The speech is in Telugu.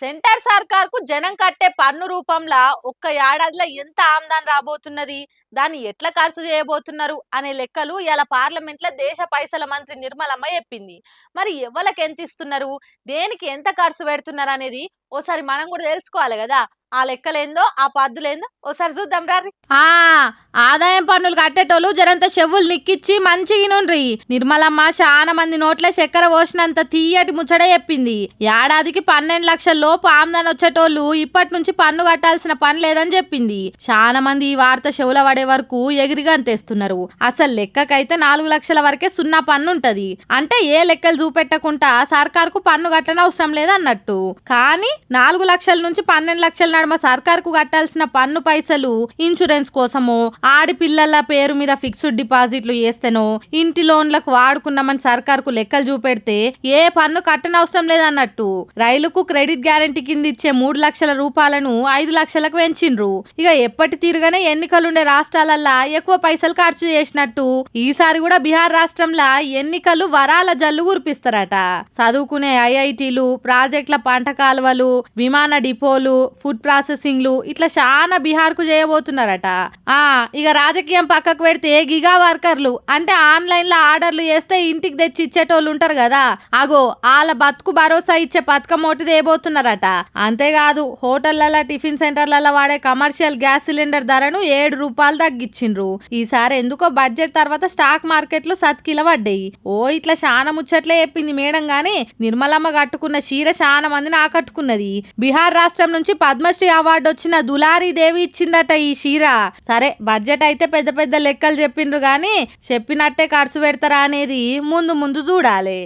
సెంటర్ సర్కార్‌కు జనం కట్టే పన్ను రూపంలా ఒక్క ఏడాదిలో ఎంత ఆమ్దాన్ రాబోతున్నది? దాన్ని ఎట్లా ఖర్చు చేయబోతున్నారు? అనే లెక్కలు ఇయాల పార్లమెంట్‌లో దేశ పైసల మంత్రి నిర్మలమ్మ చెప్పింది. మరి ఎవ్వలకి ఎంత ఇస్తున్నారు? దేనికి ఎంత ఖర్చు పెడుతున్నారనేది ఓసారి మనం కూడా తెలుసుకోవాలి గదా! ఆ లెక్కలేందో, ఆ పద్దులేందో ఓసారి చూద్దాం రార్రి. ఆ ఆదాయం పన్నులు కట్టేటోళ్ళు జరంత చెవులు నిక్కిచ్చి మంచిగినుండ్రి. నిర్మలమ్మ చాలా మంది నోట్ల చక్కెర పోసినంత తీయటి ముచ్చట చెప్పింది. ఏడాదికి 12 లక్షల లోపు ఆమ్దాన్ వచ్చేటోళ్ళు ఇప్పటి నుంచి పన్ను కట్టాల్సిన పని లేదని చెప్పింది. చాలా మంది ఈ వార్త చెవుల పడే వరకు ఎగిరిగంతేస్తున్నారు. అసలు లెక్కకైతే 4 లక్షల వరకే సున్నా పన్ను ఉంటది. అంటే ఏ లెక్కలు చూపెట్టకుండా సర్కార్కు పన్ను కట్టనవసరం లేదన్నట్టు. కానీ 4 లక్షల నుంచి 12 లక్షల నడుమ సర్కార్కు కట్టాల్సిన పన్ను పైసలు ఇన్సూరెన్స్ కోసమో, ఆడిపిల్లల పేరు మీద ఫిక్స్డ్ డిపాజిట్లు చేస్తేనో, ఇంటి లోన్లకు వాడుకున్నామని సర్కార్కు లెక్కలు చూపెడితే ఏ పన్ను కట్టనవసరం లేదన్నట్టు. రైలుకు క్రెడిట్ గ్యారంటీ కింద ఇచ్చే 3 లక్షల రూపాయలను 5 లక్షలకు పెంచిండ్రు. ఇక ఎప్పటి తీరుగానే ఎన్నికలుండే రాష్ట్రాలల్లా ఎక్కువ పైసలు ఖర్చు చేసినట్టు ఈసారి కూడా బీహార్ రాష్ట్రంలో ఎన్నికలు వరాల జల్లు కురిపిస్తారట. చదువుకునే ఐఐటీలు, ప్రాజెక్టుల పంట కాలువలు, విమాన డిపోలు, ఫుడ్ ప్రాసెసింగ్లు ఇట్లా చాలా బీహార్ కు చేయబోతున్నారట. ఇక రాజకీయం పక్కకు పెడితే గిగా వర్కర్లు అంటే ఆన్లైన్ లో ఆర్డర్లు చేస్తే ఇంటికి తెచ్చి ఇచ్చేటోళ్ళు ఉంటారు కదా, అగో వాళ్ళ బతుకు భరోసా ఇచ్చే పథకం ఒకటి తేబోతున్నారట. అంతేకాదు హోటళ్లలో, టిఫిన్ సెంటర్లలో వాడే కమర్షియల్ గ్యాస్ సిలిండర్ ధరను 7 రూపాయలు తగ్గించిండ్రు. ఈసారి ఎందుకో బడ్జెట్ తర్వాత స్టాక్ మార్కెట్లు సత్కిల పడ్డాయి. ఇట్లా చాలా ముచ్చట్లే చెప్పింది మేడం గాని నిర్మలమ్మ కట్టుకున్న చీర చాలా మందిని ఆకట్టుకున్నది. బీహార్ రాష్ట్రం నుంచి పద్మశ్రీ అవార్డు వచ్చిన దులారీ దేవి ఇచ్చిందట ఈ చీర. సరే బడ్జెట్ అయితే పెద్ద పెద్ద లెక్కలు చెప్పిండ్రు గాని చెప్పినట్టే ఖర్చు పెడతారా అనేది ముందు ముందు చూడాలి.